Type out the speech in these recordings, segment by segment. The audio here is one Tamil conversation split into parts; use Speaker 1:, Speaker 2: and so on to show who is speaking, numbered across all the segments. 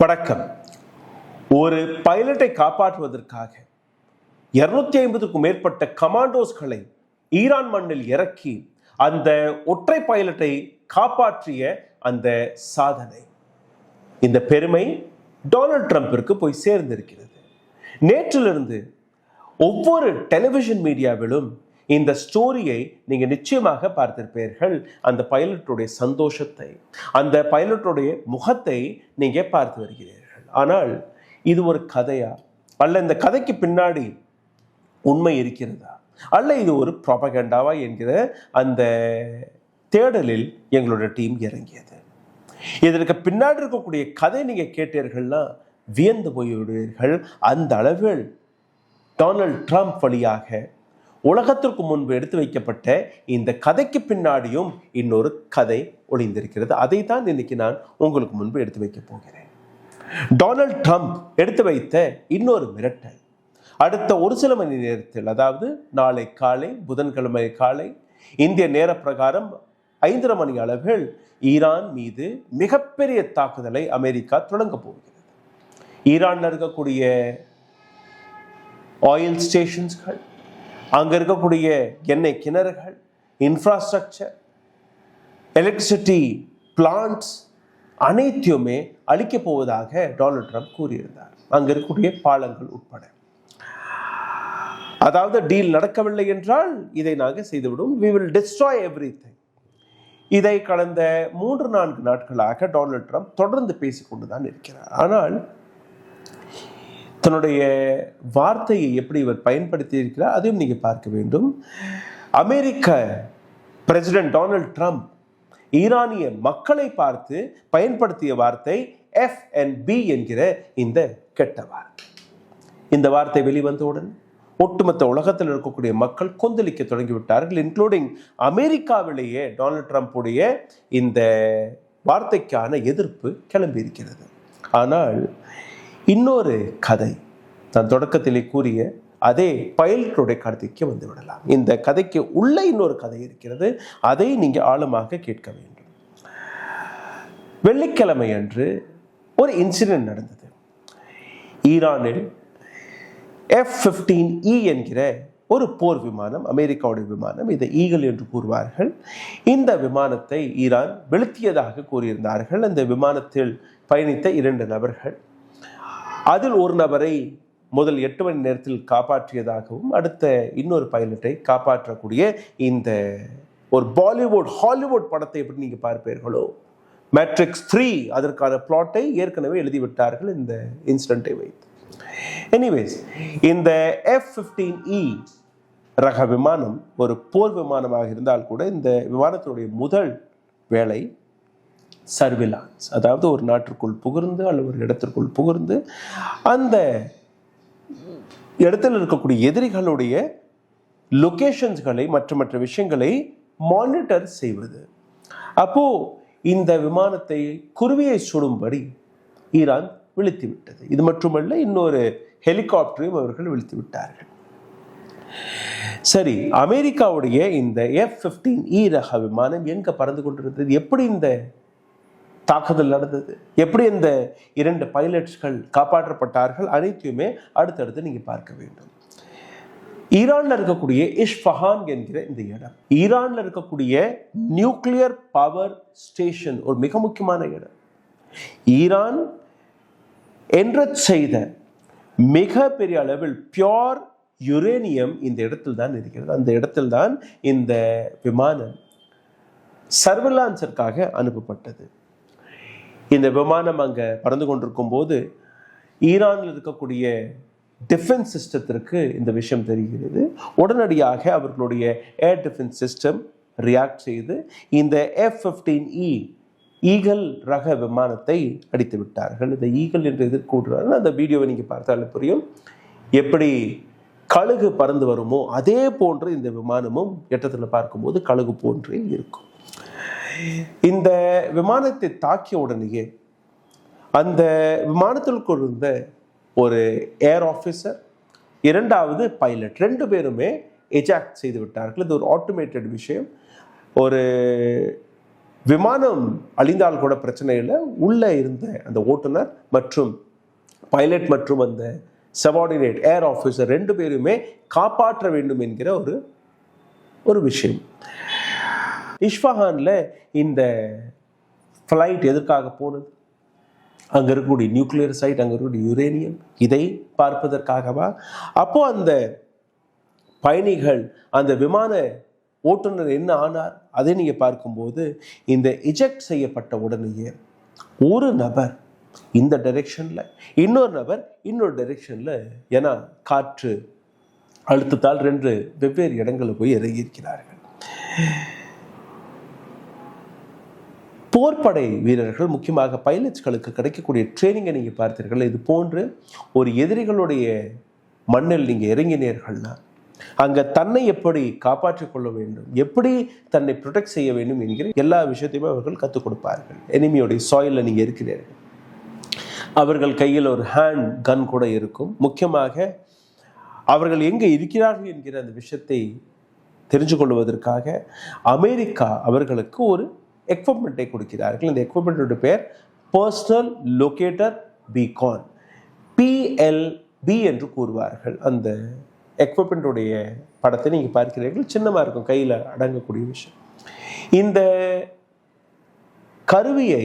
Speaker 1: வணக்கம். ஒரு பைலட்டை காப்பாற்றுவதற்காக 250க்கும் மேற்பட்ட கமாண்டோஸ்களை ஈரான் மண்ணில் இறக்கி அந்த ஒற்றை பைலட்டை காப்பாற்றிய அந்த சாதனை, இந்த பெருமை டொனால்ட் ட்ரம்பிற்கு போய் சேர்ந்திருக்கிறது. நேற்றிலிருந்து ஒவ்வொரு டெலிவிஷன் மீடியாவிலும் இந்த ஸ்டோரியை நீங்க நிச்சயமாக பார்த்திருப்பீர்கள். அந்த பைலட்டுடைய சந்தோஷத்தை, அந்த பைலட்டுடைய முகத்தை நீங்க பார்த்து வருகிறீர்கள். ஆனால் இது ஒரு கதையா, அல்ல இந்த கதைக்கு பின்னாடி உண்மை இருக்கிறதா, அல்ல இது ஒரு ப்ராபகண்டாவா என்கிற அந்த தேடலில் எங்களுடைய டீம் இறங்கியது. இதற்கு பின்னாடி இருக்கக்கூடிய கதை நீங்க கேட்டீர்கள்னா வியந்து போய்விடுவீர்கள். அந்த அளவில் டொனால்ட் ட்ரம்ப் வழியாக உலகத்திற்கு முன்பு எடுத்து வைக்கப்பட்ட இந்த கதைக்கு பின்னாடியும் இன்னொரு கதை ஒளிந்திருக்கிறது. அதை தான் இன்னைக்கு நான் உங்களுக்கு முன்பு எடுத்து வைக்க போகிறேன். டொனால்ட் ட்ரம்ப் எடுத்து வைத்த இன்னொரு மிரட்டல் அடுத்த ஒரு சில மணி நேரத்தில், அதாவது நாளை காலை புதன்கிழமை காலை இந்திய நேர பிரகாரம் 5:30 மணி அளவில் ஈரான் மீது மிகப்பெரிய தாக்குதலை அமெரிக்கா தொடங்க போகிறது. ஈரான்ல இருக்கக்கூடிய ஆயில் ஸ்டேஷன்ஸ்கள், அங்க இருக்கக்கூடிய எண்ணெய் கிணறுகள், இன்ஃப்ராஸ்ட்ரக்சர், எலக்ட்ரிசிட்டி பிளான்ட்ஸ் அனைத்தையுமே அழிக்கப் போவதாக டொனால்ட் ட்ரம்ப் கூறியிருந்தார். அங்க இருக்கக்கூடிய பாலங்கள் உட்பட. அதாவது டீல் நடக்கவில்லை என்றால் இதை நாங்கள் செய்துவிடும், we will destroy everything. இதை கடந்த 3-4 நாட்களாக டொனால்ட் ட்ரம்ப் தொடர்ந்து பேசிக்கொண்டுதான் இருக்கிறார். ஆனால் தன்னுடைய வார்த்தையை எப்படி இவர் பயன்படுத்தி இருக்கிறார் அதையும் நீங்க பார்க்க வேண்டும். அமெரிக்க பிரசிடென்ட் டொனால்ட் ட்ரம்ப் ஈரானிய மக்களை பார்த்து பயன்படுத்திய வார்த்தை FNB என்கிற இந்த கெட்ட வார்த்தை. இந்த வார்த்தை வெளிவந்தவுடன் ஒட்டுமொத்த உலகத்தில் இருக்கக்கூடிய மக்கள் கொந்தளிக்க தொடங்கிவிட்டார்கள், இன்க்ளூடிங் அமெரிக்காவிலேயே டொனால்ட் ட்ரம்புடைய இந்த வார்த்தைக்கான எதிர்ப்பு கிளம்பி இருக்கிறது. ஆனால் இன்னொரு கதை, நான் தொடக்கத்திலே கூறிய அதே பைலட்டுடைய கதைக்கு வந்து விடலாம். இந்த கதைக்கு உள்ள இன்னொரு கதை இருக்கிறது, அதை நீங்க ஆழமாக கேட்க வேண்டும். வெள்ளிக்கிழமை அன்று ஒரு இன்சிடென்ட் நடந்தது. ஈரானில் F-15E என்கிற ஒரு போர் விமானம், அமெரிக்காவுடைய விமானம், இதை ஈகிள் என்று கூறுவார்கள். இந்த விமானத்தை ஈரான் வெளுத்தியதாக கூறியிருந்தார்கள். அந்த விமானத்தில் பயணித்த 2 நபர்கள், அதில் ஒரு நபரை முதல் 8 மணி நேரத்தில் காப்பாற்றியதாகவும் அடுத்த இன்னொரு பைலட்டை காப்பாற்றக்கூடிய இந்த ஒரு பாலிவுட் ஹாலிவுட் படத்தை எப்படி நீங்க பார்ப்பீர்களோ, மேட்ரிக்ஸ் 3 அதற்கான பிளாட்டை ஏற்கனவே எழுதிவிட்டார்கள் இந்த இன்சிடென்ட்டை வைத்து. எனிவேஸ், இந்த F-15E ரக விமானம் ஒரு போர் விமானமாக இருந்தால் கூட இந்த விமானத்தினுடைய முதல் வேலை சர்விலான்ஸ், அதாவது ஒரு நாட்டிற்குள் புகுந்து அல்லது ஒரு இடத்திற்குள் புகுந்து அந்த இடத்தில் இருக்கக்கூடிய எதிரிகளுடைய லொகேஷன்ஸ்களை மற்ற விஷயங்களை மானிட்டர் செய்வது. அப்போ இந்த விமானத்தை குருவியை சுடும்படி ஈரான் விழித்து விட்டது. இது மட்டுமல்ல, இன்னொரு ஹெலிகாப்டரையும் அவர்கள் விழித்து விட்டார்கள். சரி, அமெரிக்காவுடைய இந்த F-15E ரக விமானம் எங்க பறந்து கொண்டிருந்தது, எப்படி இந்த தாக்குதல் நடந்தது, எப்படி இந்த 2 பைலட்ஸ்கள் காப்பாற்றப்பட்டார்கள், அனைத்தையுமே அடுத்தடுத்து நீங்க பார்க்க வேண்டும். ஈரான்ல இருக்கக்கூடிய இஸ்ஃபஹான் என்கிற இந்த இடம், ஈரான்ல இருக்கக்கூடிய நியூக்ளியர் பவர் ஸ்டேஷன், ஒரு மிக முக்கியமான இடம். ஈரான் என்ரிச் செய்த மிக பெரிய அளவில் பியோர் யுரேனியம் இந்த இடத்தில் தான் இருக்கிறது. அந்த இடத்தில் தான் இந்த விமானம் சர்வலான்ஸிற்காக அனுப்பப்பட்டது. இந்த விமானம் அங்க பறந்து கொண்டிருக்கும் போது ஈரானில் இருக்கக்கூடிய டிஃபென்ஸ் சிஸ்டத்திற்கு இந்த விஷயம் தெரிகிறது. உடனடியாக அவர்களுடைய ஏர் டிஃபென்ஸ் சிஸ்டம் ரியாக்ட் செய்து இந்த F-15E ஈகிள் ரக விமானத்தை அடித்து விட்டார்கள். இந்த ஈகிள் என்று எதிர்கூடுறார்கள். அந்த வீடியோவை நீங்க பார்த்தாலும் புரியும். எப்படி கழுகு பறந்து வருமோ அதே போன்று இந்த விமானமும் எட்டத்தில் பார்க்கும்போது கழுகு போன்றே இருக்கும். இந்த விமானத்தை தாக்கிய உடனேயே அந்த விமானத்திற்கு இருந்த ஒரு ஏர் ஆஃபீஸர், 2வது பைலட், 2 பேருமே எஜாக்ட் செய்து விட்டார்கள். இது ஒரு ஆட்டோமேட்டட் விஷயம். ஒரு விமானம் அழிந்தால் கூட பிரச்சனை இல்லை, உள்ளே இருந்த அந்த ஓட்டுநர் மற்றும் பைலட் மற்றும் அந்த சபார்டினேட் ஏர் ஆஃபீஸர் 2 பேருமே காப்பாற்ற வேண்டும் என்கிற ஒரு விஷயம். இஸ்ஃபஹானில் இந்த ஃப்ளைட் எதற்காக போனது? அங்கே இருக்கக்கூடிய நியூக்ளியர் சைட், அங்கே இருக்கக்கூடிய யுரேனியம், இதை பார்ப்பதற்காகவா? அப்போ அந்த பயணிகள், அந்த விமான ஓட்டுநர் என்ன ஆனார் அதை நீங்கள் பார்க்கும்போது, இந்த இஜெக்ட் செய்யப்பட்ட உடனேயே ஒரு நபர் இந்த டைரெக்ஷனில், இன்னொரு நபர் இன்னொரு டைரெக்ஷனில், ஏன்னா காற்று அழுத்தத்தால் 2 வெவ்வேறு இடங்களில் போய் இறங்கியிருக்கிறார்கள். போர்ப்படை வீரர்கள், முக்கியமாக பைலட்ஸ்களுக்கு கிடைக்கக்கூடிய ட்ரைனிங்கை நீங்கள் பார்த்தீர்கள். இது போன்று ஒரு எதிரிகளுடைய மண்ணில் நீங்கள் இறங்கினீர்கள்னா அங்கே தன்னை எப்படி காப்பாற்றிக் கொள்ள வேண்டும், எப்படி தன்னை ப்ரொடெக்ட் செய்ய வேண்டும் என்கிற எல்லா விஷயத்தையுமே அவர்கள் கற்றுக் கொடுப்பார்கள். எனிமியோடைய சாயிலில் நீங்கள் இருக்கிறீர்கள், அவர்கள் கையில் ஒரு ஹேண்ட் கன் கூட இருக்கும். முக்கியமாக அவர்கள் எங்கே இருக்கிறார்கள் என்கிற அந்த விஷயத்தை தெரிஞ்சு கொள்வதற்காக அமெரிக்கா அவர்களுக்கு ஒரு எக்யூப்மெண்ட்டை கொடுக்கிறார்கள். இந்த எக்யூப்மெண்ட்டோட பேர் பர்சனல் லொகேட்டர் பீகான், PLB என்று கூறுவார்கள். அந்த எக்யூப்மெண்ட்டுடைய படத்தை நீங்கள் பார்க்கிறீர்கள், சின்னமாக இருக்கும், கையில் அடங்கக்கூடிய விஷயம். இந்த கருவியை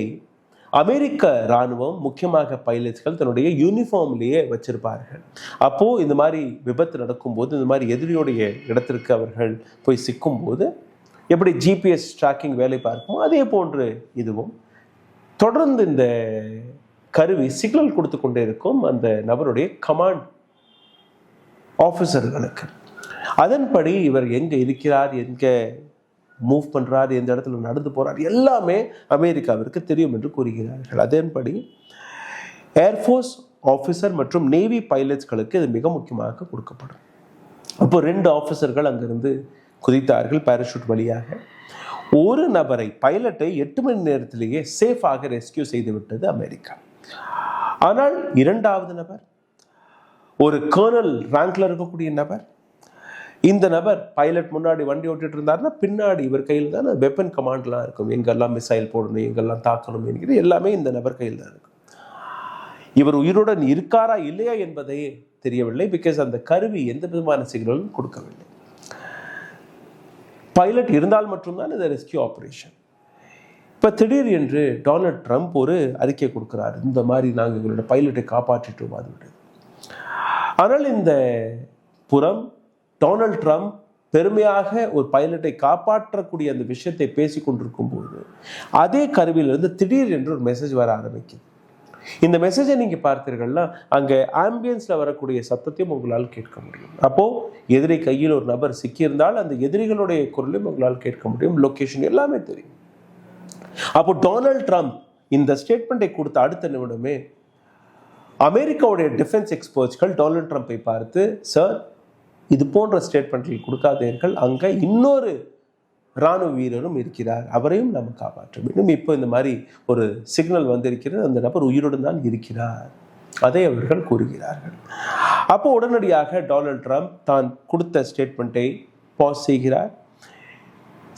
Speaker 1: அமெரிக்க இராணுவம், முக்கியமாக பைலட்ஸ்கள் தன்னுடைய யூனிஃபார்ம்லேயே வச்சிருப்பார்கள். அப்போது இந்த மாதிரி விபத்து நடக்கும்போது, இந்த மாதிரி எதிரியுடைய இடத்திற்கு அவர்கள் போய் சிக்கும்போது எப்படி GPS ட்ராக்கிங் வேலை பார்க்குமோ அதே போன்று இதுவும் தொடர்ந்து இந்த கருவி சிக்னல் கொடுத்து கொண்டே இருக்கும் அந்த நபருடைய கமாண்ட் ஆஃபீஸர்களுக்கு. அதன்படி இவர் எங்கே இருக்கிறார், எங்கே மூவ் பண்ணுறார், எந்த இடத்துல நடந்து போகிறார், எல்லாமே அமெரிக்காவிற்கு தெரியும் என்று கூறுகிறார்கள். அதன்படி ஏர்ஃபோர்ஸ் ஆஃபீஸர் மற்றும் நேவி பைலட்ஸ்களுக்கு இது மிக முக்கியமாக கொடுக்கப்படும். அப்போ 2 ஆஃபீஸர்கள் அங்கிருந்து குதித்தார்கள் பேராஷூட் வழியாக. ஒரு நபரை, பைலட்டை 8 மணி நேரத்திலேயே சேஃபாக ரெஸ்கியூ செய்து விட்டது அமெரிக்கா. ஆனால் 2வது நபர், ஒரு கர்னல் ரேங்க்ல இருக்கக்கூடிய நபர், இந்த நபர் பைலட் முன்னாடி வண்டி ஓட்டிட்டு இருந்தாருன்னா பின்னாடி இவர் கையில் தான் வெப்பன் கமாண்ட்லாம் இருக்கும். எங்கெல்லாம் மிசைல் போடணும், எங்கெல்லாம் தாக்கணும் என்கிற எல்லாமே இந்த நபர் கையில் தான் இருக்கும். இவர் உயிருடன் இருக்காரா இல்லையா என்பதே தெரியவில்லை. பிகாஸ் அந்த கருவி எந்த விதமான சிக்னலும் கொடுக்கவில்லை. பைலட் இருந்தால் மட்டும்தான் இந்த ரெஸ்கியூ ஆப்ரேஷன். இப்போ திடீர் என்று டொனால்ட் ட்ரம்ப் ஒரு அறிக்கை கொடுக்கிறார், இந்த மாதிரி நாங்கள் எங்களோட பைலட்டை காப்பாற்றிட்டோம் அது. ஆனால் இந்த புறம் டொனால்ட் ட்ரம்ப் பெருமையாக ஒரு பைலட்டை காப்பாற்றக்கூடிய அந்த விஷயத்தை பேசி கொண்டிருக்கும் போது அதே கருவியிலிருந்து திடீர் என்று ஒரு மெசேஜ் வர ஆரம்பிக்குது. இந்த மெசேஜை நீங்க பார்த்தீர்கள்னா அங்கே ஆம்பியன்ஸ்ல வரக்கூடிய சத்தத்தையும் உங்களால் கேட்க முடியும். அப்போ எதிரி கையில் ஒரு நபர் சிக்கியிருந்தால் அந்த எதிரிகளுடைய குரலையும் உங்களால் கேட்க முடியும், லொகேஷன் எல்லாமே தெரியும். அப்போ டொனால்ட் ட்ரம்ப் இந்த ஸ்டேட்மெண்ட்டை கொடுத்த அடுத்த நிமிடமே அமெரிக்காவுடைய டிஃபென்ஸ் எக்ஸ்பர்ட்ஸ்கள் டொனால்ட் ட்ரம்ப்பை பார்த்து, சார் இது போன்ற ஸ்டேட்மெண்ட்கள் கொடுக்காதீர்கள், அங்கே இன்னொரு இராணுவ வீரரும் இருக்கிறார், அவரையும் நம்ம காப்பாற்ற வேண்டும். இப்போ இந்த மாதிரி ஒரு சிக்னல் வந்திருக்கிறது, அந்த நபர் உயிருடன் தான் இருக்கிறார், அதை அவர்கள் கூறுகிறார்கள். அப்போ உடனடியாக டொனால்ட் ட்ரம்ப் தான் கொடுத்த ஸ்டேட்மெண்ட்டை பாஸ் செய்கிறார்.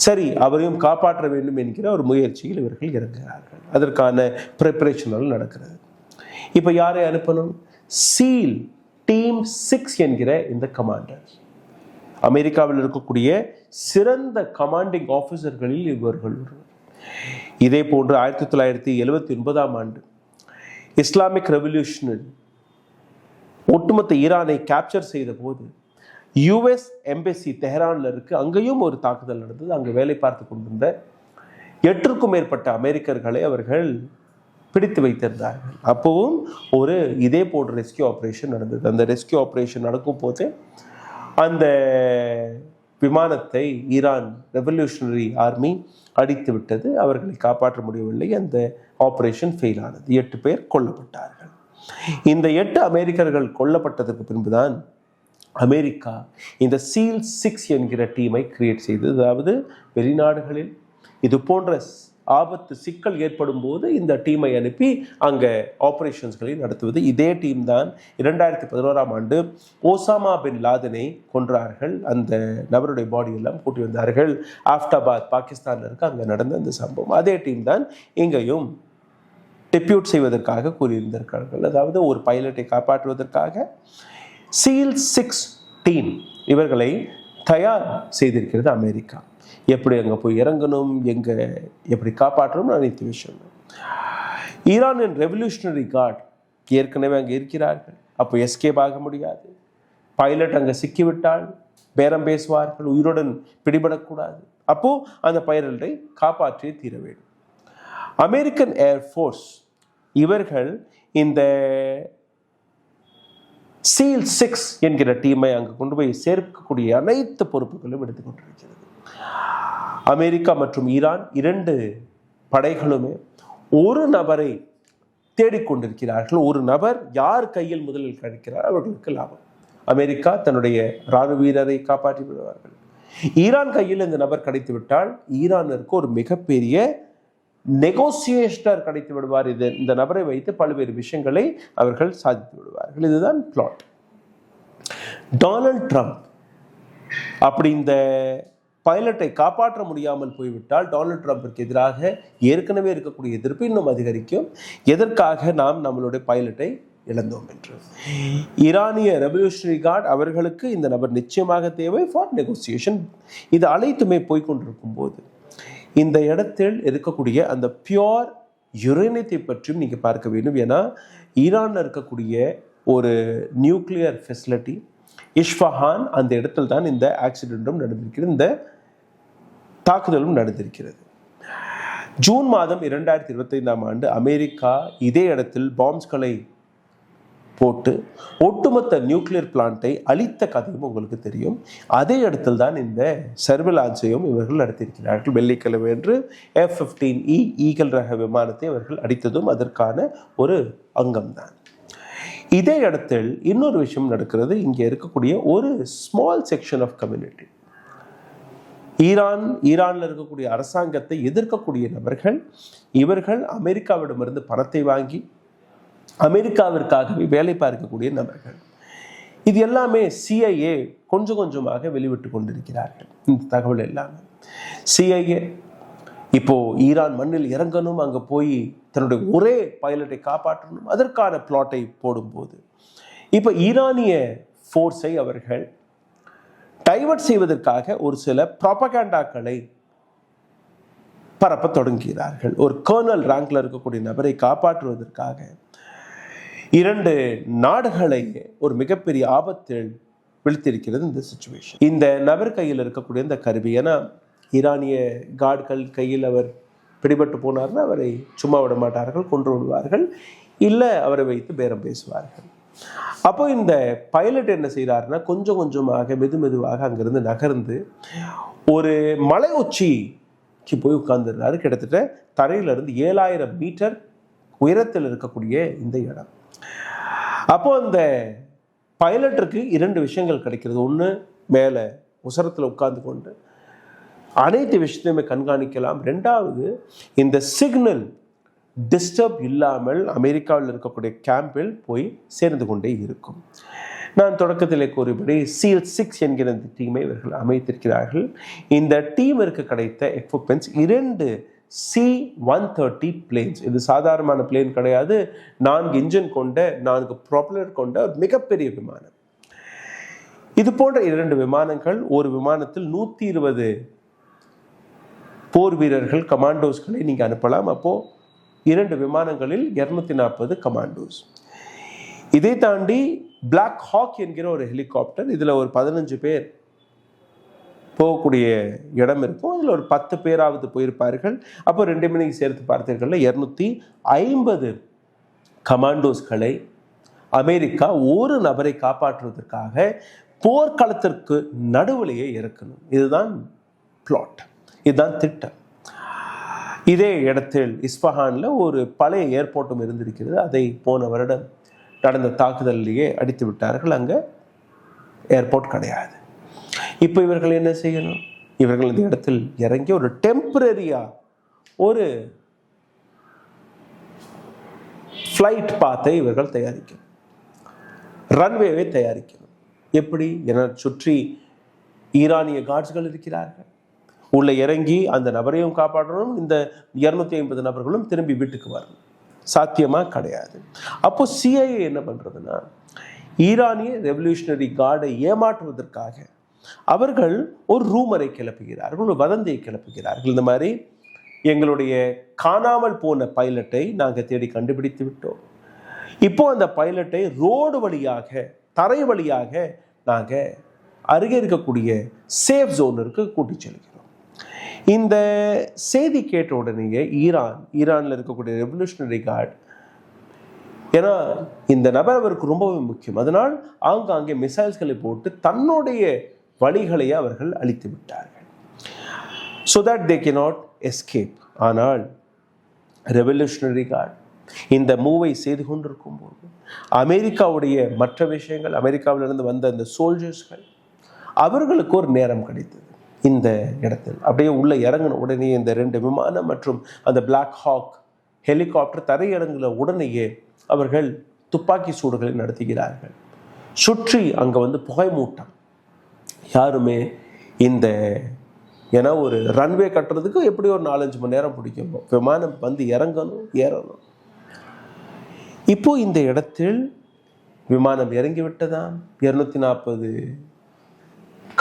Speaker 1: சரி, அவரையும் காப்பாற்ற வேண்டும் என்கிற ஒரு முயற்சியில் இவர்கள் இறங்குகிறார்கள். அதற்கான ப்ரிப்பரேஷன்கள் நடக்கிறது. இப்போ யாரை அனுப்பணும்? சீல் டீம் 6 என்கிற இந்த கமாண்டர், அமெரிக்காவில் இருக்கக்கூடிய சிறந்த கமாண்டிங் ஆஃபீஸர்களில் இவர்கள் ஒருவர். இதே போன்று 1979ஆம் ஆண்டு இஸ்லாமிக் ரெவல்யூஷனில் ஒட்டுமொத்த ஈரானை கேப்சர் செய்த போது US எம்பசி தெஹரான்ல இருக்கு, அங்கேயும் ஒரு தாக்குதல் நடந்தது. அங்கே வேலை பார்த்து கொண்டிருந்த 8க்கும் மேற்பட்ட அமெரிக்கர்களை அவர்கள் பிடித்து வைத்திருந்தார்கள். அப்பவும் ஒரு இதே போன்ற ரெஸ்கியூ ஆப்ரேஷன் நடந்தது. அந்த ரெஸ்கியூ ஆப்ரேஷன் நடக்கும் போது அந்த விமானத்தை ஈரான் ரெவல்யூஷனரி ஆர்மி அடித்து விட்டது. அவர்களை காப்பாற்ற முடியவில்லை. அந்த ஆப்ரேஷன் ஃபெயில் ஆனது. 8 பேர் கொல்லப்பட்டார்கள். இந்த 8 அமெரிக்கர்கள் கொல்லப்பட்டதற்கு பின்புதான் அமெரிக்கா இந்த சீல் 6 என்கிற டீமை கிரியேட் செய்தது. அதாவது வெளிநாடுகளில் இது போன்ற ஆபத்து சிக்கல் ஏற்படும் போது இந்த டீமை அனுப்பி அங்கே ஆபரேஷன்ஸ்களை நடத்துவது. இதே டீம் தான் 2011ஆம் ஆண்டு ஓசாமா பின் லாதனை கொன்றார்கள். அந்த நபருடைய பாடியெல்லாம் கூட்டி வந்தார்கள். ஆஃப்டாபாத் பாகிஸ்தானில் இருக்க அங்கே நடந்த அந்த சம்பவம் அதே டீம் தான் இங்கேயும் டெப்யூட் செய்வதற்காக கூறியிருந்திருக்கிறார்கள். அதாவது ஒரு பைலட்டை காப்பாற்றுவதற்காக SEAL 6 டீம் இவர்களை தயார் செய்திருக்கிறது அமெரிக்கா. எப்படி அங்கே போய் இறங்கணும், எங்கே எப்படி காப்பாற்றணும், அனைத்து விஷயம். ஈரானின் ரெவல்யூஷனரி கார்டு ஏற்கனவே அங்கே இருக்கிறார்கள். அப்போ எஸ்கேப் ஆக முடியாது. பைலட் அங்கே சிக்கிவிட்டால் பேரம் பேசுவார்கள், உயிருடன் பிடிபடக்கூடாது. அப்போ அந்த பைலட்டை காப்பாற்றி தீர வேண்டும். அமெரிக்கன் ஏர்ஃபோர்ஸ் இவர்கள் இந்த SEAL 6 என்கிற டீமை அங்கு கொண்டு போய் சேர்க்கக்கூடிய அனைத்து பொறுப்புகளும் எடுத்துக்கொண்டிருக்கிறது. அமெரிக்கா மற்றும் ஈரான் 2 படைகளுமே ஒரு நபரை தேடிக்கொண்டிருக்கிறார்கள். ஒரு நபர் யார் கையில் முதலில் கிடைக்கிறார் அவர்களுக்கு லாபம். அமெரிக்கா தன்னுடைய இராணுவ வீரரை காப்பாற்றி விடுவார்கள். ஈரான் கையில் இந்த நபர் கிடைத்து விட்டால் ஈரானிற்கு ஒரு மிகப்பெரிய நெகோசியேஷனர் கிடைத்து விடுவார். இந்த நபரை வைத்து பல்வேறு விஷயங்களை அவர்கள் சாதித்து விடுவார்கள். இதுதான் பிளாட். டொனால்ட் ட்ரம்ப் அப்படி இந்த பைலட்டை காப்பாற்ற முடியாமல் போய்விட்டால் டொனால்ட் ட்ரம்பிற்கு எதிராக ஏற்கனவே இருக்கக்கூடிய எதிர்ப்பு இன்னும் அதிகரிக்கும். எதற்காக நாம் நம்மளுடைய பைலட்டை இழந்தோம் என்று. ஈரானிய ரெவல்யூஷனரி கார்டு அவர்களுக்கு இந்த நபர் நிச்சயமாக தேவை ஃபார் நெகோசியேஷன். இது அனைத்துமே போய்கொண்டிருக்கும் போது இந்த இடத்தில் இருக்கக்கூடிய அந்த பியோர் யுரேனியத்தை பற்றியும் நீங்கள் பார்க்க வேண்டும். ஏன்னா ஈரானில் இருக்கக்கூடிய ஒரு நியூக்ளியர் ஃபெசிலிட்டி இஸ்ஃபஹான், அந்த இடத்தில் தான் இந்த ஆக்சிடென்ட்டும் நடந்திருக்கிறது, இந்த தாக்குதலும் நடந்திருக்கிறது. ஜூன் மாதம் 2025ஆம் ஆண்டு அமெரிக்கா இதே இடத்தில் பாம்ஸ்களை போட்டு ஒட்டுமொத்த நியூக்ளியர் பிளான்ட்டை அழித்த கதையும் உங்களுக்கு தெரியும். அதே இடத்தில் தான் இந்த சர்வலான்ஸையும் இவர்கள் நடத்தியிருக்கிறார்கள். வெள்ளிக்கிழமை என்று F-15E ஈகல் ரக விமானத்தை அவர்கள் அடித்ததும் அதற்கான ஒரு அங்கம்தான். இதே இடத்தில் இன்னொரு விஷயம் நடக்கிறது. இங்கே இருக்கக்கூடிய ஒரு ஸ்மால் செக்ஷன் ஆஃப் கம்யூனிட்டி, ஈரானில் இருக்கக்கூடிய அரசாங்கத்தை எதிர்க்கக்கூடிய நபர்கள், இவர்கள் அமெரிக்காவிடமிருந்து பணத்தை வாங்கி அமெரிக்காவிற்காகவே வேலை பார்க்கக்கூடிய நபர்கள். இது எல்லாமே CIA கொஞ்சம் கொஞ்சமாக வெளிவிட்டு கொண்டிருக்கிறார்கள். இந்த தகவல் எல்லாமே CIA இப்போ ஈரான் மண்ணில் இறங்கணும், அங்கே போய் தன்னுடைய ஒரே பைலட்டை காப்பாற்றணும், அதற்கான பிளாட்டை போடும்போது இப்போ ஈரானிய ஃபோர்ஸை அவர்கள் டைவர்ட் செய்வதற்காக ஒரு சில ப்ராபகண்டாக்களை பரப்ப தொடங்குகிறார்கள். ஒரு கர்னல் ரேங்க்ல இருக்கக்கூடிய நபரை காப்பாற்றுவதற்காக 2 நாடுகளை ஒரு மிகப்பெரிய ஆபத்தில் விழுத்திருக்கிறது இந்த சிச்சுவேஷன். இந்த நபர் கையில் இருக்கக்கூடிய இந்த கருவி, ஏன்னா ஈரானிய கார்டுகள் கையில் அவர் பிடிபட்டு போனார்னா அவரை சும்மா விட மாட்டார்கள், கொன்று விடுவார்கள், இல்லை அவரை வைத்து பேரம் பேசுவார்கள். அப்போ இந்த பைலட் என்ன செய்கிறாருன்னா கொஞ்சம் கொஞ்சமாக மெதுவாக அங்கிருந்து நகர்ந்து ஒரு மலை உச்சிக்கு போய் உட்கார்ந்துடுறாரு. கிட்டத்தட்ட தரையிலிருந்து 7000 மீட்டர் உயரத்தில் இருக்கக்கூடிய இந்த இடம். அப்போ அந்த பைலட்டுக்கு 2 விஷயங்கள் கிடைக்கிறது. ஒன்று, மேலே உசரத்தில் உட்கார்ந்து கொண்டு அனைத்து விஷயத்தையுமே கண்காணிக்கலாம். 2வது, இந்த சிக்னல் டிஸ்டர்ப் இல்லாமல் அமெரிக்காவில் இருக்கக்கூடிய கேம்பில் போய் சேர்ந்து கொண்டே இருக்கும். நான் தொடக்கத்திலே கூறியபடி SEAL 6 என்கிற இந்த டீமை இவர்கள் அமைத்திருக்கிறார்கள். இந்த டீமிற்கு கிடைத்த எக்யூப்மெண்ட்ஸ் 2 C-130 பிளேன்ஸ். இது சாதாரணமான பிளேன் கிடையாது. 4 இன்ஜின் கொண்ட 4 ப்ராப்பலர் கொண்ட ஒரு மிகப்பெரிய விமானம். இது போன்ற 2 விமானங்கள், ஒரு விமானத்தில் 120 போர் வீரர்கள் கமாண்டோஸ்களை நீங்கள் அனுப்பலாம். அப்போது 2 விமானங்களில் 240 கமாண்டோஸ். இதை தாண்டி பிளாக் ஹாக் என்கிற ஒரு ஹெலிகாப்டர், இதில் ஒரு 15 பேர் போகக்கூடிய இடம் இருக்கும். அதில் ஒரு 10 பேராவது போயிருப்பார்கள். அப்போ 2 மணிக்கு சேர்த்து பார்த்தீர்கள் 250 கமாண்டோஸ்களை அமெரிக்கா ஒரு நபரை காப்பாற்றுவதற்காக போர்க்களத்திற்கு நடுவிலேயே இறக்கணும். இதுதான் பிளாட், இதுதான் திட்டம். இதே இடத்தில் இஸ்ஃபஹானில் ஒரு பழைய ஏர்போர்ட்டும் இருந்திருக்கிறது. அதை போன வருடம் நடந்த தாக்குதலிலேயே அடித்து விட்டார்கள். அங்கே ஏர்போர்ட் கிடையாது. இப்போ இவர்கள் என்ன செய்யணும்? இவர்கள் இந்த இடத்தில் இறங்கி ஒரு டெம்பரரியா ஒரு ஃப்ளைட் பாத்தை இவர்கள் தயாரிக்கணும், ரன்வேவை தயாரிக்கணும். எப்படி? என சுற்றி ஈரானிய கார்ட்ஸ்கள் இருக்கிறார்கள். உள்ள இறங்கி அந்த நபரையும் காப்பாற்றணும், இந்த 250 நபர்களும் திரும்பி வீட்டுக்கு வரணும். சாத்தியமா? கிடையாது. அப்போ சிஐஏ என்ன பண்றதுன்னா, ஈரானிய ரெவல்யூஷனரி கார்டை ஏமாற்றுவதற்காக அவர்கள் ஒரு ரூமரை கிளப்புகிறார்கள், ஒரு வதந்தியை கிளப்புகிறார்கள். இந்த மாதிரி எங்களுடைய காணாமல் போன பைலட்டை நாங்கள் தேடி கண்டுபிடித்து விட்டோம். இப்போ அந்த பைலட்டை ரோடு வழியாக, தரை வழியாக நாங்கள் அருகே இருக்கக்கூடிய சேஃப் ஜோனிற்கு கூட்டி செல்கிறோம். இந்த செய்தி கேட்ட உடனேயே ஈரானில் இருக்கக்கூடிய ரெவல்யூஷனரி கார்டு, ஏன்னா இந்த நபர் அவருக்கு ரொம்பவே முக்கியம், அதனால் ஆங்காங்கே மிசைல்ஸ்களை போட்டு தன்னுடைய வழிகளையே அவர்கள் அழித்து விட்டார்கள். so that they cannot escape. ஆனால் ரெவல்யூஷனரி கார்டு இந்த மூவை செய்து கொண்டிருக்கும் போது அமெரிக்காவுடைய மற்ற விஷயங்கள், அமெரிக்காவிலிருந்து வந்த அந்த சோல்ஜர்ஸ்கள், அவர்களுக்கு ஒரு நேரம் கிடைத்தது. இந்த இடத்தில் அப்படியே உள்ள இறங்கின உடனே இந்த 2 விமானம் மற்றும் அந்த பிளாக் ஹாக் ஹெலிகாப்டர் தரையிறங்குற உடனேயே அவர்கள் துப்பாக்கி சூடுகளை நடத்துகிறார்கள். சுற்றி அங்கே வந்து புகை மூட்டம். யாருமே இந்த, ஏன்னா ஒரு ரன்வே கட்டுறதுக்கு எப்படி ஒரு 4-5 மணி நேரம் பிடிக்கும், விமானம் வந்து இறங்கணும், ஏறணும். இப்போ இந்த இடத்தில் விமானம் இறங்கிவிட்டதான். 240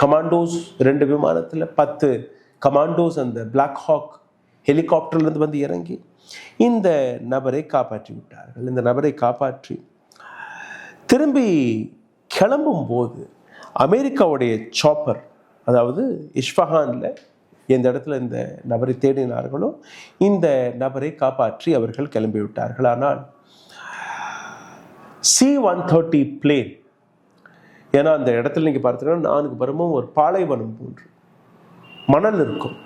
Speaker 1: கமாண்டோஸ் 2 விமானத்தில், 10 கமாண்டோஸ் அந்த பிளாக் ஹாக் ஹெலிகாப்டர்லேருந்து வந்து இறங்கி இந்த நபரை காப்பாற்றி விட்டார்கள். இந்த நபரை காப்பாற்றி திரும்பி கிளம்பும் போது அமெரிக்காவுடைய சாப்பர், அதாவது இஸ்ஃபஹானில் எந்த இடத்துல இந்த நபரை தேடினார்களோ இந்த நபரை காப்பாற்றி அவர்கள் கிளம்பி விட்டார்கள். ஆனால் C-130 பிளேன், ஏன்னா அந்த இடத்துல நீங்கள் பார்த்தீங்கன்னா 4 புறமும் ஒரு பாலைவனம் போன்று மணல் இருக்கும்.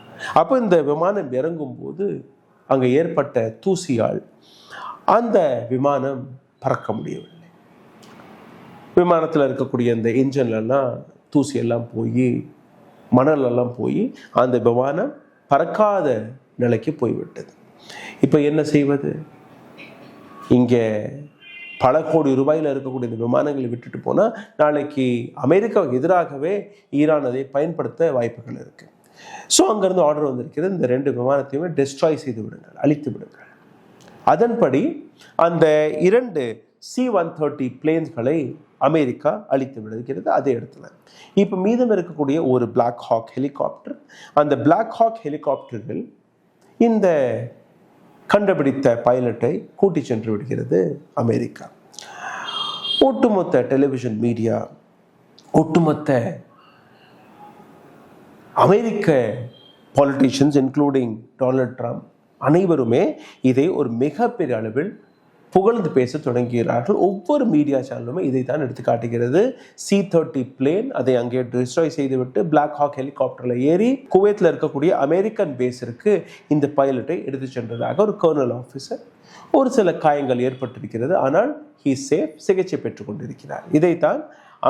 Speaker 1: அப்போ இந்த விமானம் இறங்கும் போது அங்கே ஏற்பட்ட தூசியால் அந்த விமானம் பறக்க முடியவில்லை. விமானத்தில் இருக்கக்கூடிய அந்த இன்ஜின்லாம் தூசியெல்லாம் போய், மணலெல்லாம் போய் அந்த விமானம் பறக்காத நிலைக்கு போய்விட்டது. இப்போ என்ன செய்வது? இங்கே பல கோடி ரூபாயில் இருக்கக்கூடிய இந்த விமானங்களை விட்டுட்டு போனால் நாளைக்கு அமெரிக்காவுக்கு எதிராகவே ஈரான் அதை பயன்படுத்த வாய்ப்புகள் இருக்குது. ஸோ அங்கேருந்து ஆர்டர் வந்திருக்கிறது, இந்த 2 விமானத்தையுமே டெஸ்ட்ராய் செய்து விடுங்கள், அழித்து விடுங்கள். அதன்படி அந்த 2 C-130 பிளேன்ஸ்களை அமெரிக்கா அழித்து விடுகிறது அதே இடத்துல. இப்போ மீதம் இருக்கக்கூடிய ஒரு பிளாக் ஹாக் ஹெலிகாப்டர், அந்த பிளாக் ஹாக் ஹெலிகாப்டர்கள் இந்த கண்டுபிடித்த பைலட்டை கூட்டி சென்று விடுகிறது அமெரிக்கா. ஒட்டுமொத்த டெலிவிஷன் மீடியா, ஒட்டுமொத்த அமெரிக்க பாலிட்டிஷியன்ஸ் இன்க்ளூடிங் டொனால்ட் ட்ரம்ப் அனைவருமே இதை ஒரு மிகப்பெரிய அளவில் புகழ்ந்து பேச தொடங்குகிறார்கள். ஒவ்வொரு மீடியா சேனலுமே இதை தான் எடுத்து காட்டுகிறது. C-30 பிளேன் அதை அங்கே டிஸ்ட்ராய் செய்துவிட்டு பிளாக் ஹாக் ஹெலிகாப்டரில் ஏறி குவைத்தில் இருக்கக்கூடிய அமெரிக்கன் பேஸிற்கு இந்த பைலட்டை எடுத்து சென்றதாக ஒரு கர்னல் ஆஃபீஸர், ஒரு சில காயங்கள் ஏற்பட்டிருக்கிறது, ஆனால் ஹீ சேஃப், சிகிச்சை பெற்றுக் கொண்டிருக்கிறார். இதைத்தான்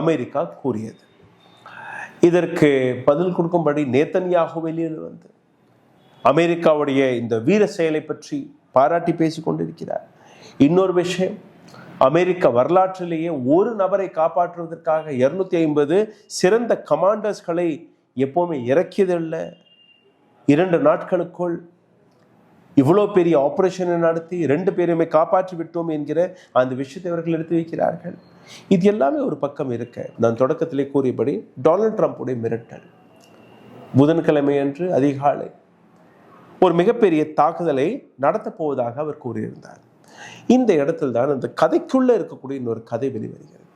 Speaker 1: அமெரிக்கா கூறியது. இதற்கு பதில் கொடுக்கும்படி நேத்தன்யாகு வெளியில் வந்து அமெரிக்காவுடைய இந்த வீர செயலை பற்றி பாராட்டி பேசிக் கொண்டிருக்கிறார். இன்னொரு விஷயம், அமெரிக்க வரலாற்றிலேயே ஒரு நபரை காப்பாற்றுவதற்காக 250 சிறந்த கமாண்டர்ஸ்களை எப்போவுமே இறக்கியதில்லை. 2 நாட்களுக்குள் இவ்வளோ பெரிய ஆபரேஷனை நடத்தி 2 பேருமே காப்பாற்றி விட்டோம் என்கிற அந்த விஷயத்தை அவர்கள் எடுத்து வைக்கிறார்கள். இது எல்லாமே ஒரு பக்கம் இருக்க, நான் தொடக்கத்திலே கூறியபடி டொனால்ட் ட்ரம்புடைய மிரட்டல், புதன்கிழமை அன்று அதிகாலை ஒரு மிகப்பெரிய தாக்குதலை நடத்தப் போவதாக அவர் கூறியிருந்தார். இந்த இடத்தில் தான் அந்த கதைக்குள்ள இருக்கக்கூடிய இன்னொரு கதை வெளிவருகிறது.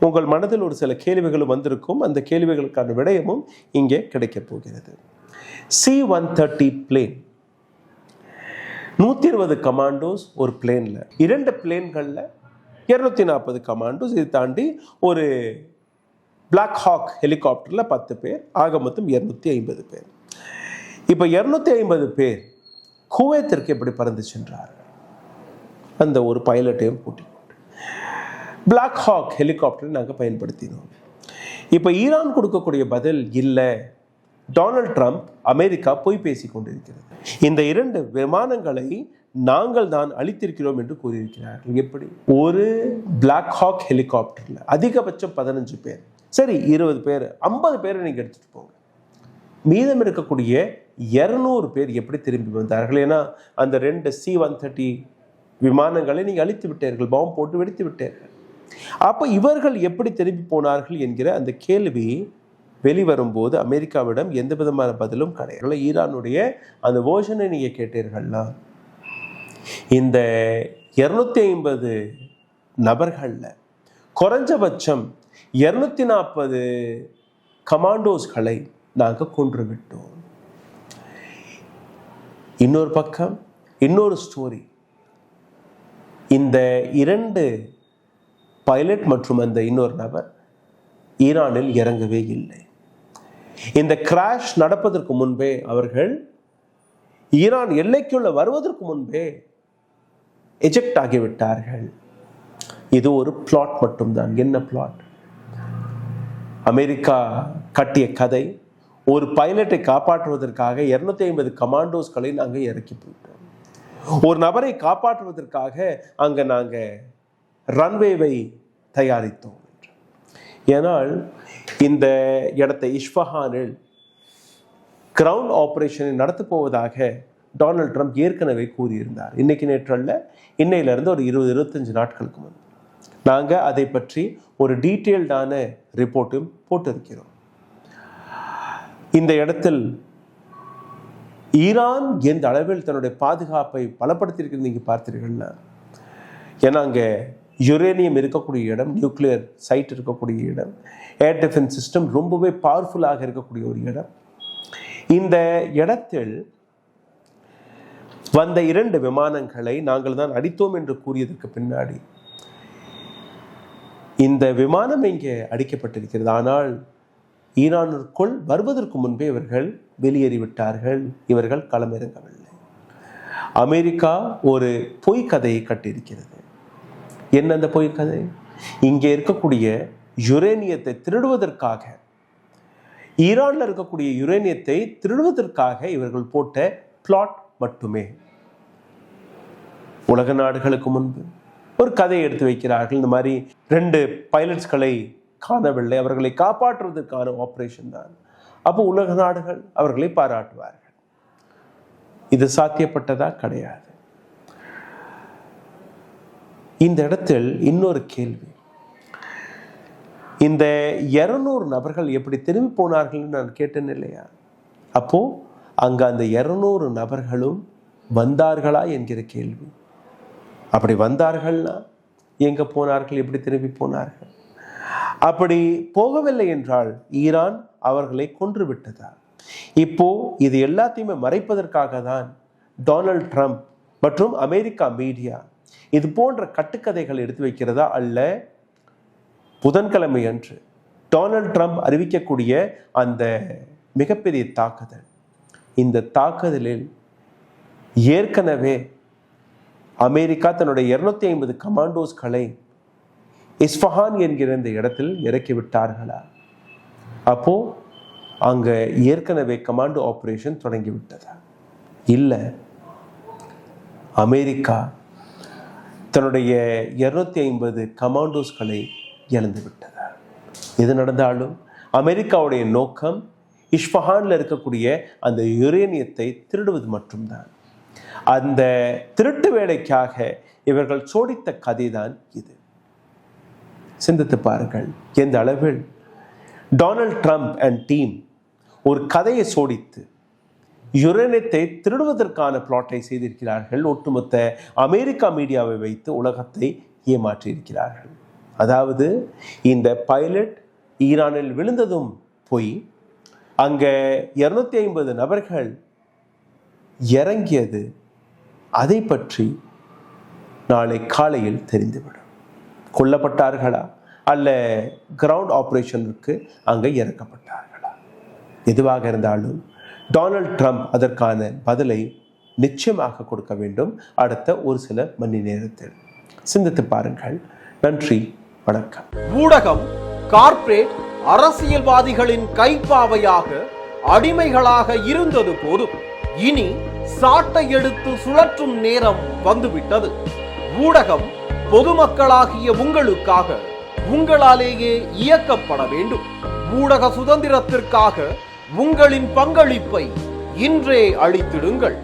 Speaker 1: உங்கள் மனதில் ஒரு சில கேள்விகளும் வந்திருக்கும், அந்த கேள்விகளுக்கான விடயமும் இங்கே கிடைக்கப் போகிறது. C-130 பிளேன், 120 கமாண்டோஸ் ஒரு பிளேன்ல, 2 பிளேன்களில் 240 கமாண்டோஸ், இதை தாண்டி ஒரு பிளாக் ஹாக் ஹெலிகாப்டரில் 10 பேர், ஆக மொத்தம் 250 பேர். இப்போ 250 பேர் குவைத்திற்கு எப்படி பறந்து சென்றார்கள்? அந்த ஒரு பைலட்டையும் கூட்டிக் கொண்டு பிளாக் ஹாக் ஹெலிகாப்டரை நாங்கள் பயன்படுத்தினோம். இப்போ ஈரான் கொடுக்கக்கூடிய பதில், இல்லை, டொனால்ட் ட்ரம்ப் அமெரிக்கா பொய் பேசிக் கொண்டிருக்கிறது. இந்த 2 விமானங்களை நாங்கள் தான் அளித்திருக்கிறோம் என்று கூறியிருக்கிறார்கள். எப்படி? ஒரு பிளாக் ஹாக் ஹெலிகாப்டர்ல அதிகபட்சம் 15 பேர், சரி 20 பேர், 50 பேரை நீங்க எடுத்துட்டு போங்க. மீதம் இருக்கக்கூடிய 200 பேர் எப்படி திரும்பி வந்தார்கள்? ஏன்னா அந்த 2 C-130 விமானங்களை நீங்க அழித்து விட்டீர்கள், பாம்பு போட்டு வெடித்து விட்டீர்கள். அப்ப இவர்கள் எப்படி திரும்பி போனார்கள் என்கிற அந்த கேள்வி வெளிவரும்போது அமெரிக்காவிடம் எந்த விதமான பதிலும் கிடையாது. ஈரானுடைய அந்த வேர்ஷனை நீங்க கேட்டீர்கள்னா, இந்த 250 நபர்கள்ல குறைஞ்சபட்சம் 240 கமாண்டோஸ்களை நாங்கள் கொன்று விட்டோம். இன்னொரு பக்கம் இன்னொரு ஸ்டோரி, இந்த 2 பைலட் மற்றும் அந்த இன்னொரு நபர் ஈரானில் இறங்கவே இல்லை. இந்த கிராஷ் நடப்பதற்கு முன்பே அவர்கள் ஈரான் எல்லைக்குள்ள வருவதற்கு முன்பே எஜெக்ட் ஆகிவிட்டார்கள். இது ஒரு பிளாட் மட்டும்தான். என்ன பிளாட்? அமெரிக்கா கட்டிய கதை. ஒரு பைலட்டை காப்பாற்றுவதற்காக 250 கமாண்டோஸ்களை நாங்கள் இறக்கி போயிட்டோம். ஒரு நபரை காப்பாற்றுவதற்காக அங்கே நாங்கள் ரன்வேவை தயாரித்தோம். ஏனால் இந்த இடத்தை இஸ்ஃபஹானில் கிரவுண்ட் ஆபரேஷனை நடத்தப் போவதாக டொனால்ட் ட்ரம்ப் ஏற்கனவே கூறியிருந்தார். இன்னைக்கு நேற்றல்ல, இன்னையிலிருந்து ஒரு 20-25 நாட்களுக்கு முன் நாங்கள் அதை பற்றி ஒரு டீட்டெயில்டான ரிப்போர்ட்டும் போட்டிருக்கிறோம். இந்த இடத்தில் ஈரான் எந்த அளவில் தன்னுடைய பாதுகாப்பை பலப்படுத்தியிருக்கிறது நீங்கள் பார்த்தீர்கள்னா, ஏன்னா அங்கே யுரேனியம் இருக்கக்கூடிய இடம், நியூக்ளியர் சைட் இருக்கக்கூடிய இடம், ஏர் டிஃபென்ஸ் சிஸ்டம் ரொம்பவே பவர்ஃபுல்லாக இருக்கக்கூடிய ஒரு இடம். இந்த இடத்தில் வந்த 2 விமானங்களை நாங்கள் தான் அடித்தோம் என்று கூறியதற்கு பின்னாடி இந்த விமானம் இங்கே அடிக்கப்பட்டிருக்கிறது. ஆனால் ஈரானிற்குள் வருவதற்கு முன்பே இவர்கள் வெளியேறிவிட்டார்கள். இவர்கள் களமிறங்கவில்லை. அமெரிக்கா ஒரு பொய் கதையை கட்டியிருக்கிறது. என்ன அந்த பொய் கதை? இங்கே இருக்கக்கூடிய யுரேனியத்தை திருடுவதற்காக, ஈரான்ல இருக்கக்கூடிய யுரேனியத்தை திருடுவதற்காக இவர்கள் போட்ட பிளாட் மட்டுமே. உலக நாடுகளுக்கு முன்பு ஒரு கதையை எடுத்து வைக்கிறார்கள். இந்த மாதிரி 2 பைலட்ஸ்களை காணவில்லை, அவர்களை காப்பாற்றுவதற்கான ஆபரேஷன் தான். அப்போ உலக நாடுகள் அவர்களை பாராட்டுவார்கள். இது சாத்தியப்பட்டதா? கிடையாது. இந்த இடத்தில் இன்னொரு கேள்வி, இந்த 200 நபர்கள் எப்படி திரும்பி போனார்கள் நான் கேட்டேன் இல்லையா? அப்போ அங்க அந்த 200 நபர்களும் வந்தார்களா என்கிற கேள்வி. அப்படி வந்தார்கள்னா எங்க போனார்கள், எப்படி திரும்பி போனார்கள்? அப்படி போகவில்லை என்றால் ஈரான் அவர்களை கொன்று விட்டதா? இப்போ இது எல்லாத்தையுமே மறைப்பதற்காக தான் டொனால்ட் ட்ரம்ப் மற்றும் அமெரிக்கா மீடியா இது போன்ற கட்டுக்கதைகள் எடுத்து வைக்கிறதா? அல்ல, புதன்கிழமை அன்று டொனால்ட் ட்ரம்ப் அறிவிக்கக்கூடிய அந்த மிகப்பெரிய தாக்குதல், இந்த தாக்குதலில் ஏற்கனவே அமெரிக்கா தன்னுடைய 250 கமாண்டோஸ்களை இஸ்ஃபஹான் என்கிற இந்த இடத்தில் இறக்கி விட்டார்களா? அப்போ அங்க ஏற்கனவே கமாண்டோ ஆபரேஷன் தொடங்கிவிட்டதா? இல்லை, அமெரிக்கா தன்னுடைய 250 கமாண்டோஸ்களை இழந்து விட்டதா? இது நடந்தாலும் அமெரிக்காவுடைய நோக்கம் இஸ்ஃபஹான்ல இருக்கக்கூடிய அந்த யுரேனியத்தை திருடுவது மட்டும்தான். அந்த திருட்டு வேலைக்காக இவர்கள் சோடித்த கதைதான் இது. சிந்தித்து பாருங்கள், எந்த அளவில் டொனால்ட் ட்ரம்ப் அண்ட் டீம் ஒரு கதையை சோடித்து யுரேனியத்தை திருடுவதற்கான பிளாட்டை செய்திருக்கிறார்கள். ஒட்டுமொத்த அமெரிக்கா மீடியாவை வைத்து உலகத்தை ஏமாற்றியிருக்கிறார்கள். அதாவது இந்த பைலட் ஈரானில் விழுந்ததும் போய் அங்க 250 நபர்கள் இறங்கியது, அதை பற்றி நாளை காலையில் தெரிந்துவிடும். கொல்லப்பட்டார்களா அல்ல கிரவுண்ட் ஆபரேஷனுக்கு அங்கே இறக்கப்பட்டார்களா? எதுவாக இருந்தாலும் டொனால்ட் ட்ரம்ப் அதற்கான பதிலை நிச்சயமாக கொடுக்க வேண்டும் அடுத்த ஒரு சில மணி நேரத்தில். சிந்தித்து பாருங்கள். நன்றி, வணக்கம்.
Speaker 2: ஊடகம் கார்ப்பரேட் அரசியல்வாதிகளின் கைப்பாவையாக அடிமைகளாக இருந்தது போதும். இனி சாட்டை எடுத்து சுழற்றும் நேரம் வந்துவிட்டது. ஊடகம் பொதுமக்களாகிய உங்களுக்காக, உங்களாலேயே இயக்கப்பட வேண்டும். ஊடக சுதந்திரத்திற்காக உங்களின் பங்களிப்பை இன்றே அளித்திடுங்கள்.